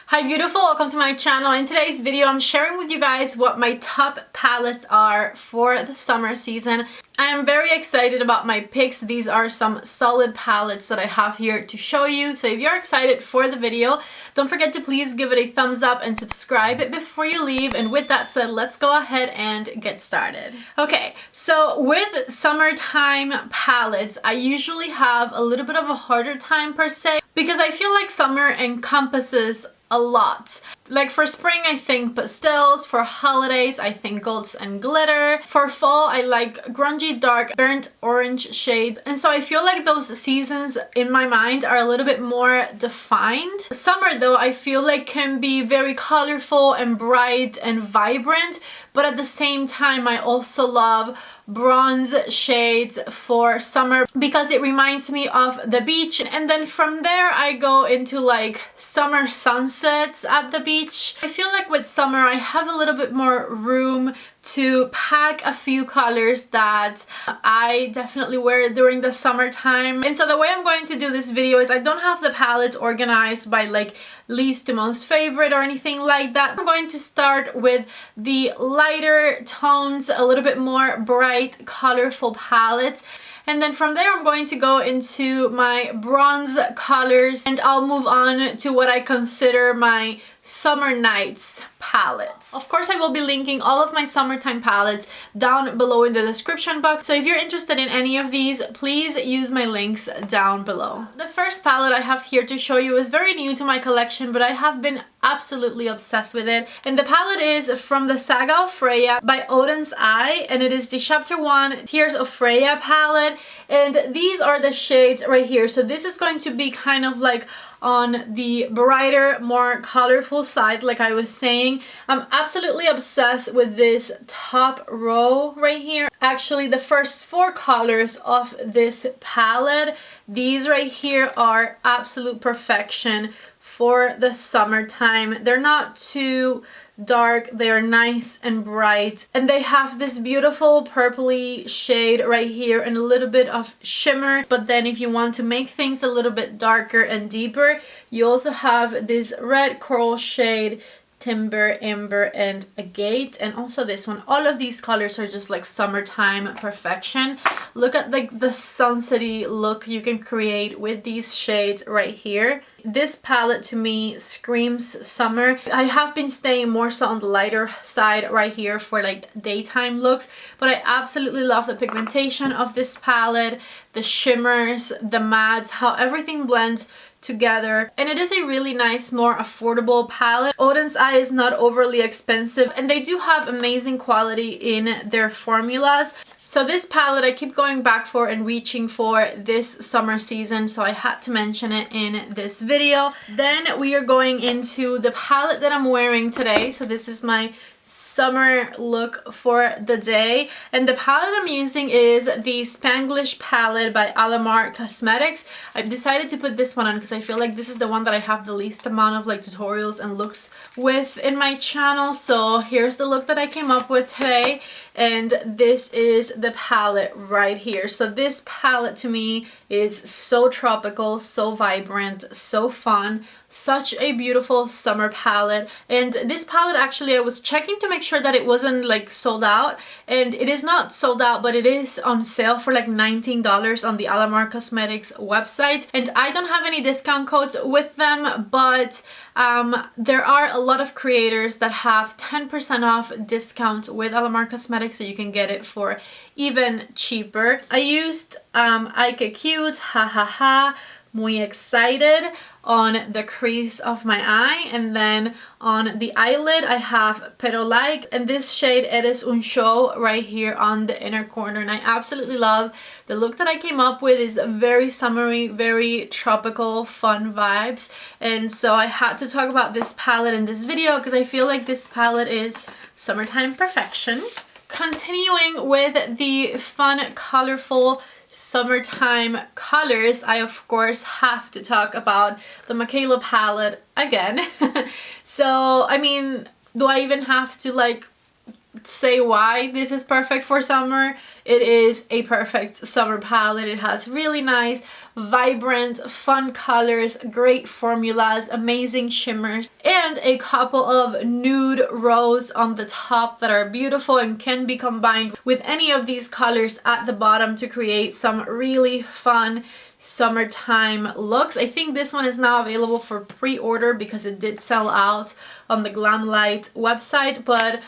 Hi beautiful, welcome to my channel. In today's video I'm sharing with you guys what my top palettes are for the summer season. I am very excited about my picks. These are some solid palettes that I have here to show you. So if you're excited for the video, don't forget to please give it a thumbs up and subscribe before you leave. And with that said, let's go ahead and get started. Okay, so with summertime palettes, I usually have a little bit of a harder time per se because I feel like summer encompasses a lot. Like for spring I think pastels, for holidays I think golds and glitter, for fall I like grungy dark burnt orange shades, and so I feel like those seasons in my mind are a little bit more defined. Summer though I feel like can be very colorful and bright and vibrant, but at the same time I also love bronze shades for summer because it reminds me of the beach, and then from there I go into like summer sunsets at the beach. I feel like with summer I have a little bit more room to pack a few colors that I definitely wear during the summertime. And so the way I'm going to do this video is I don't have the palette organized by like least to most favorite or anything like that. I'm going to start with the lighter tones, a little bit more bright, colorful palettes. And then from there I'm going to go into my bronze colors, and I'll move on to what I consider my summer nights palettes. Of course I will be linking all of my summertime palettes down below in the description box, so if you're interested in any of these, please use my links down below. The first palette I have here to show you is very new to my collection, but I have been absolutely obsessed with it, and the palette is from the Saga of Freya by Odin's Eye, and it is the chapter 1 Tears of Freya palette, and these are the shades right here. So this is going to be kind of like on the brighter, more colorful side, like I was saying. I'm absolutely obsessed with this top row right here. Actually, the first 4 colors of this palette, these right here are absolute perfection for the summertime. They're not too dark, they are nice and bright, and they have this beautiful purpley shade right here and a little bit of shimmer. But then if you want to make things a little bit darker and deeper, you also have this red coral shade, timber, amber, and agate, and also this one. All of these colors are just like summertime perfection. Look at like the sunsetty look you can create with these shades right here. This palette to me screams summer. I have been staying more so on the lighter side right here for like daytime looks, but I absolutely love the pigmentation of this palette, the shimmers, the mattes, how everything blends together, and it is a really nice, more affordable palette. Odin's Eye is not overly expensive, and they do have amazing quality in their formulas. So this palette I keep going back for and reaching for this summer season, so I had to mention it in this video. Then we are going into the palette that I'm wearing today. So this is my summer look for the day, and the palette I'm using is the Spanglish palette by Alamar Cosmetics. I've decided to put this one on because I feel like this is the one that I have the least amount of like tutorials and looks with in my channel. So here's the look that I came up with today, and this is the palette right here. So this palette to me is so tropical, so vibrant, so fun, such a beautiful summer palette. And this palette, actually I was checking to make sure that it wasn't like sold out, and it is not sold out, but it is on sale for like $19 on the Alamar Cosmetics website, and I don't have any discount codes with them, but there are a lot of creators that have 10% off discount with Alamar Cosmetics, so you can get it for even cheaper. I used Ike Cute, ha ha ha, muy excited on the crease of my eye, and then on the eyelid I have Pero Like, and this shade Eres un Show right here on the inner corner, and I absolutely love the look that I came up with. Is very summery, very tropical, fun vibes, and so I had to talk about this palette in this video because I feel like this palette is summertime perfection. Continuing with the fun, colorful summertime colors, I of course have to talk about the Michaela palette again. So I mean, do I even have to like say why this is perfect for summer? It is a perfect summer palette. It has really nice vibrant, fun colors, great formulas, amazing shimmers, and a couple of nude rose on the top that are beautiful and can be combined with any of these colors at the bottom to create some really fun summertime looks. I think this one is now available for pre-order because it did sell out on the Glamlight website, but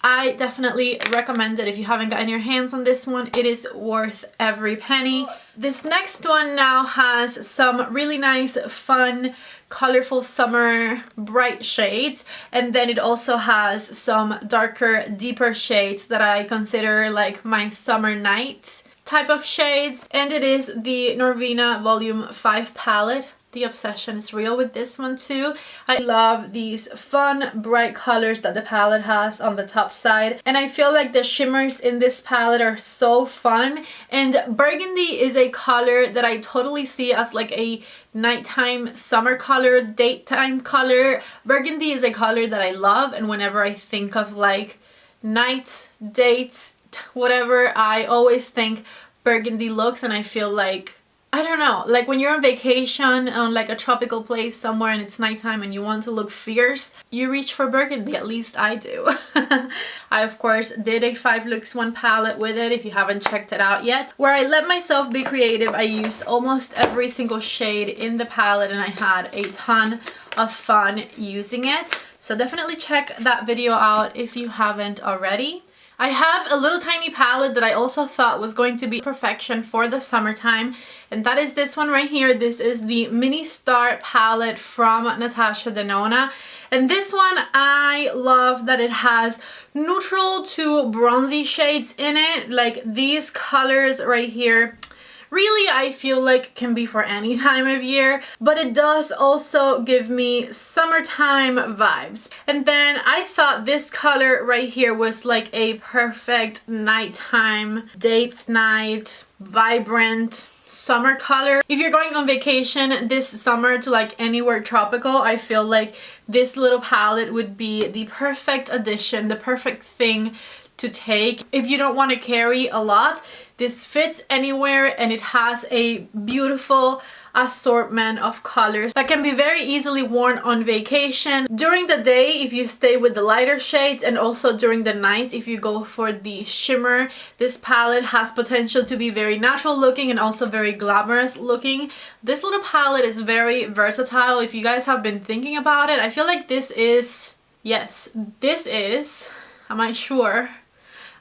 I definitely recommend it if you haven't gotten your hands on this one. It is worth every penny. This next one now has some really nice, fun, colorful summer bright shades, and then it also has some darker, deeper shades that I consider like my summer night type of shades, and it is the Norvina Volume 5 palette. The obsession is real with this one too. I love these fun bright colors that the palette has on the top side, and I feel like the shimmers in this palette are so fun. And burgundy is a color that I totally see as like a nighttime summer color, daytime color. Burgundy is a color that I love, and whenever I think of like night dates, whatever, I always think burgundy looks, and I feel like, I don't know, like when you're on vacation on like a tropical place somewhere and it's nighttime and you want to look fierce, you reach for burgundy. At least I do. I of course did a 5 looks 1 palette with it if you haven't checked it out yet, where I let myself be creative. I used almost every single shade in the palette and I had a ton of fun using it. So definitely check that video out if you haven't already. I have a little tiny palette that I also thought was going to be perfection for the summertime, and that is this one right here. This is the Mini Star palette from Natasha Denona, and this one I love that it has neutral to bronzy shades in it. Like these colors right here, really I feel like can be for any time of year, but it does also give me summertime vibes. And then I thought this color right here was like a perfect nighttime, date night, vibrant summer color. If you're going on vacation this summer to like anywhere tropical, I feel like this little palette would be the perfect addition, the perfect thing to take. If you don't want to carry a lot, this fits anywhere, and it has a beautiful assortment of colors that can be very easily worn on vacation. During the day if you stay with the lighter shades, and also during the night if you go for the shimmer. This palette has potential to be very natural looking and also very glamorous looking. This little palette is very versatile. If you guys have been thinking about it, I feel like this is, yes, this is, am I sure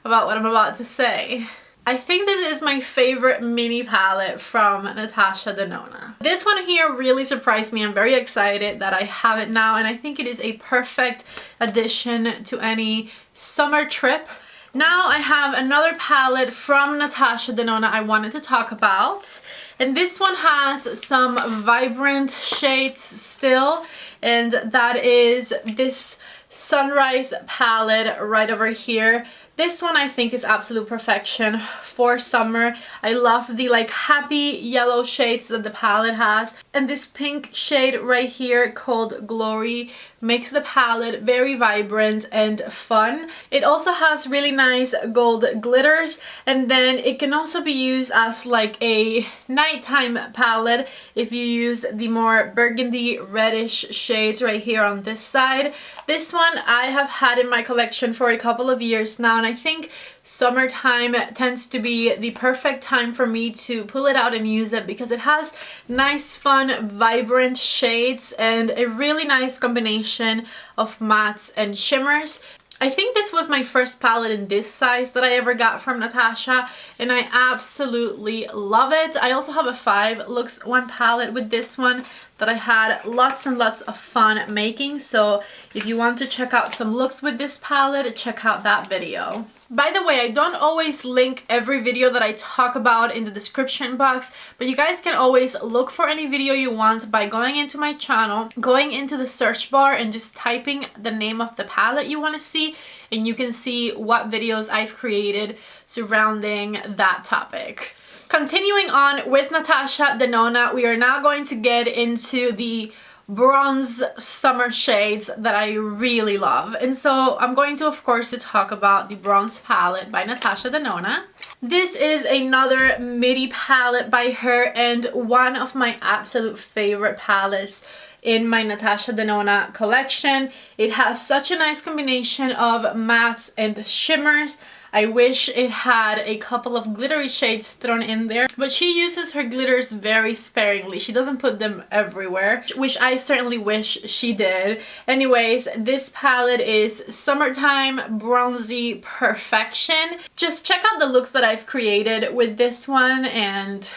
about what I'm about to say? I think this is my favorite mini palette from Natasha Denona. This one here really surprised me. I'm very excited that I have it now, and I think it is a perfect addition to any summer trip. Now I have another palette from Natasha Denona I wanted to talk about, and this one has some vibrant shades still, and that is this Sunrise palette right over here. This one I think is absolute perfection for summer. I love the like happy yellow shades that the palette has, and this pink shade right here called Glory makes the palette very vibrant and fun. It also has really nice gold glitters, and then it can also be used as like a nighttime palette if you use the more burgundy reddish shades right here on this side. This one I have had in my collection for a couple of years now, and I think summertime tends to be the perfect time for me to pull it out and use it because it has nice, fun, vibrant shades and a really nice combination of mattes and shimmers. I think this was my first palette in this size that I ever got from Natasha, and I absolutely love it. I also have a 5 looks 1 palette with this one that I had lots and lots of fun making, so if you want to check out some looks with this palette, check out that video. By the way, I don't always link every video that I talk about in the description box, but you guys can always look for any video you want by going into my channel, going into the search bar and just typing the name of the palette you want to see, and you can see what videos I've created surrounding that topic. Continuing on with Natasha Denona, we are now going to get into the bronze summer shades that I really love. And so I'm going to, of course, to talk about the Bronze palette by Natasha Denona. This is another midi palette by her and one of my absolute favorite palettes in my Natasha Denona collection. It has such a nice combination of mattes and shimmers. I wish it had a couple of glittery shades thrown in there, but she uses her glitters very sparingly. She doesn't put them everywhere, which I certainly wish she did. Anyways, this palette is Summertime Bronzy Perfection. Just check out the looks that I've created with this one and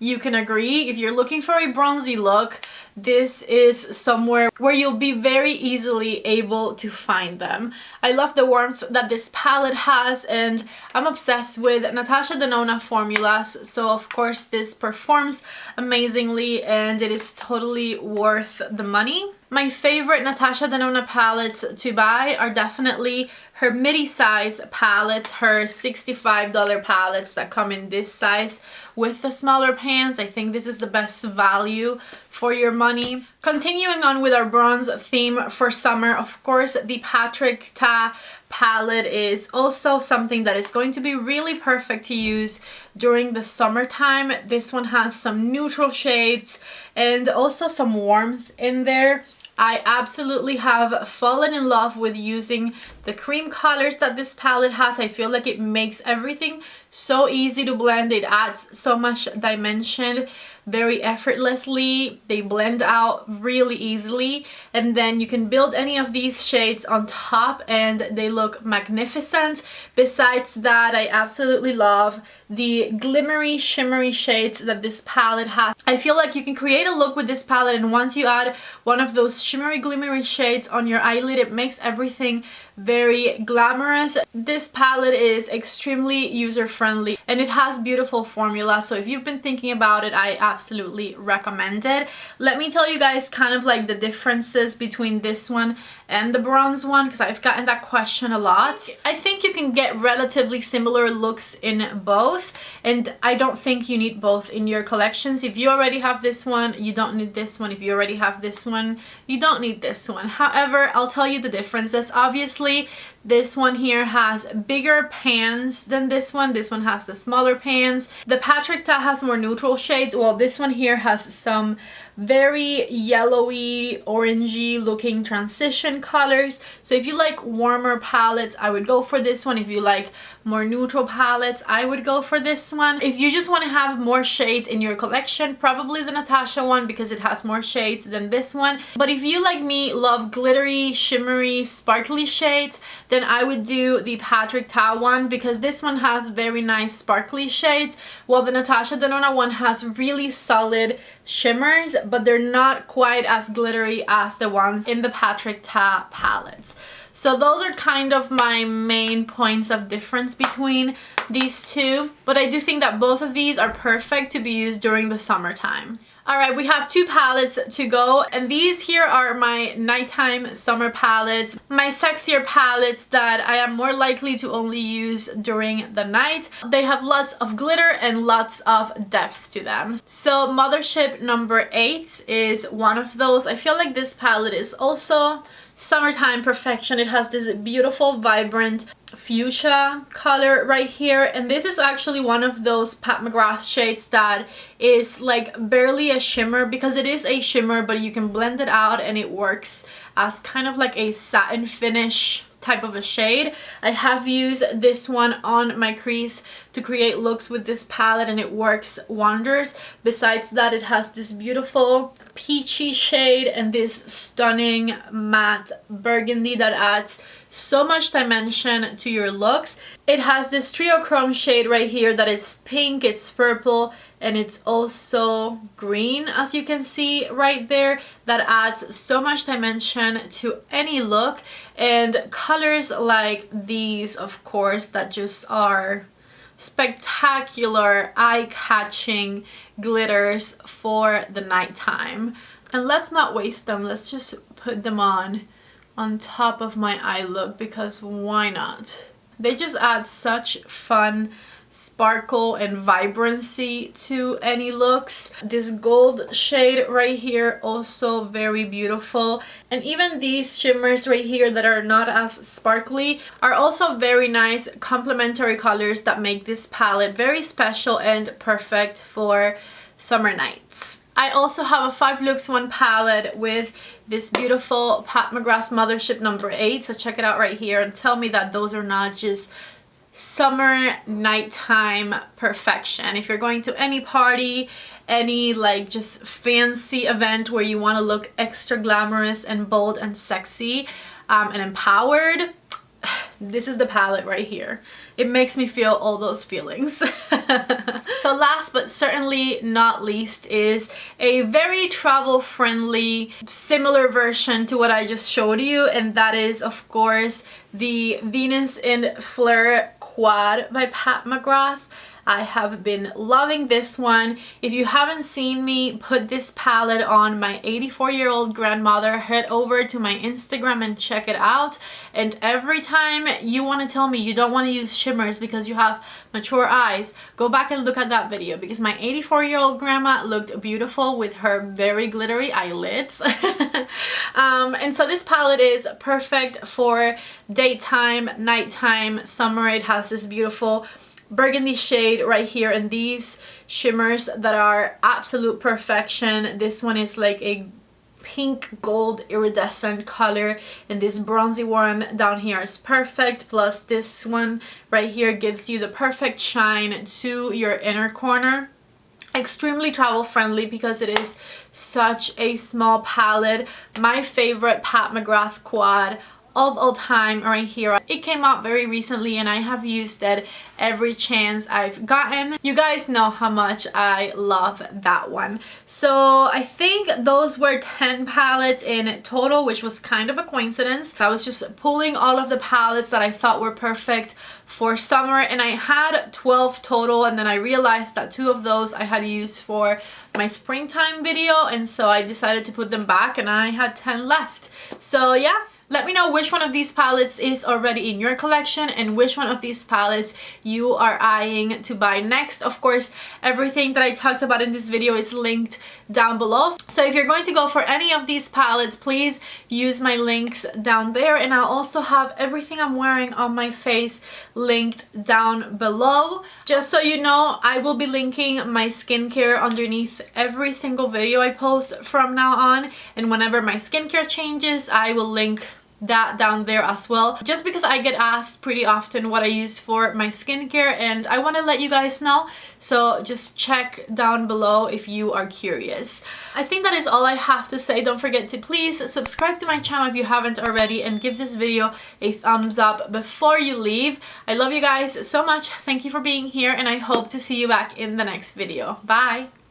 you can agree. If you're looking for a bronzy look, this is somewhere where you'll be very easily able to find them. I love the warmth that this palette has, and I'm obsessed with Natasha Denona formulas, so of course this performs amazingly and it is totally worth the money. My favorite Natasha Denona palettes to buy are definitely her midi size palettes, her $65 palettes that come in this size with the smaller pans. I think this is the best value for your money. Continuing on with our bronze theme for summer, of course, the Patrick Ta palette is also something that is going to be really perfect to use during the summertime. This one has some neutral shades and also some warmth in there. I absolutely have fallen in love with using the cream colors that this palette has. I feel like it makes everything so easy to blend. It adds so much dimension very effortlessly. They blend out really easily, and then you can build any of these shades on top and they look magnificent. Besides that, I absolutely love the glimmery shimmery shades that this palette has. I feel like you can create a look with this palette, and once you add one of those shimmery glimmery shades on your eyelid, it makes everything very glamorous. This palette is extremely user-friendly and it has beautiful formula, so if you've been thinking about it, I absolutely recommend it. Let me tell you guys kind of like the differences between this one and the bronze one, because I've gotten that question a lot. I think you can get relatively similar looks in both, and I don't think you need both in your collections. If you already have this one, you don't need this one. If you already have this one, you don't need this one. However, I'll tell you the differences. Obviously, this one here has bigger pans than this one. This one has the smaller pans. The Patrick Ta has more neutral shades, while this one here has some very yellowy, orangey looking transition colors. So if you like warmer palettes, I would go for this one. If you like more neutral palettes, I would go for this one. If you just want to have more shades in your collection, probably the Natasha one, because it has more shades than this one. But if you, like me, love glittery, shimmery, sparkly shades, then I would do the Patrick Ta one, because this one has very nice sparkly shades, while the Natasha Denona one has really solid shimmers, but they're not quite as glittery as the ones in the Patrick Ta palettes. So those are kind of my main points of difference between these two, but I do think that both of these are perfect to be used during the summertime. Alright, we have two palettes to go, and these here are my nighttime summer palettes, my sexier palettes that I am more likely to only use during the night. They have lots of glitter and lots of depth to them. So Mothership number 8 is one of those. I feel like this palette is also summertime perfection. It has this beautiful vibrant fuchsia color right here, and this is actually one of those Pat McGrath shades that is like barely a shimmer, because it is a shimmer but you can blend it out and it works as kind of like a satin finish type of a shade. I have used this one on my crease to create looks with this palette and it works wonders. Besides that, it has this beautiful peachy shade and this stunning matte burgundy that adds so much dimension to your looks. It has this trio chrome shade right here that is pink, it's purple, and it's also green, as you can see right there, that adds so much dimension to any look. And colors like these, of course, that just are spectacular, eye-catching glitters for the nighttime. And let's not waste them, let's just put them on top of my eye look, because why not? They just add such fun sparkle and vibrancy to any looks. This gold shade right here, also very beautiful. And even these shimmers right here that are not as sparkly are also very nice complementary colors that make this palette very special and perfect for summer nights. I also have a 5 looks 1 palette with this beautiful Pat McGrath Mothership number 8, so check it out right here and tell me that those are not just summer nighttime perfection. If you're going to any party, any like just fancy event where you want to look extra glamorous and bold and sexy and empowered, this is the palette right here. It makes me feel all those feelings. So last but certainly not least is a very travel friendly similar version to what I just showed you, and that is of course the Venus in Fleur Quad by Pat McGrath. I have been loving this one. If you haven't seen me put this palette on my 84-year-old grandmother, head over to my Instagram and check it out. And every time you want to tell me you don't want to use shimmers because you have mature eyes, go back and look at that video, because my 84-year-old grandma looked beautiful with her very glittery eyelids. And so this palette is perfect for daytime, nighttime, summer. It has this beautiful burgundy shade right here and these shimmers that are absolute perfection. This one is like a pink gold iridescent color, and this bronzy one down here is perfect, plus this one right here gives you the perfect shine to your inner corner. Extremely travel friendly because it is such a small palette. My favorite Pat McGrath quad of all time right here. It came out very recently and I have used it every chance I've gotten. You guys know how much I love that one. So I think those were 10 palettes in total, which was kind of a coincidence. I was just pulling all of the palettes that I thought were perfect for summer, and I had 12 total, and then I realized that 2 of those I had used for my springtime video, and so I decided to put them back and I had 10 left. So yeah, let me know which one of these palettes is already in your collection and which one of these palettes you are eyeing to buy next. Of course, everything that I talked about in this video is linked down below. So if you're going to go for any of these palettes, please use my links down there, and I'll also have everything I'm wearing on my face linked down below. Just so you know, I will be linking my skincare underneath every single video I post from now on, and whenever my skincare changes, I will link that down there as well, just because I get asked pretty often what I use for my skincare and I want to let you guys know, so just check down below if you are curious. I think that is all I have to say. Don't forget to please subscribe to my channel if you haven't already, and give this video a thumbs up before you leave. I love you guys so much. Thank you for being here, and I hope to see you back in the next video. Bye!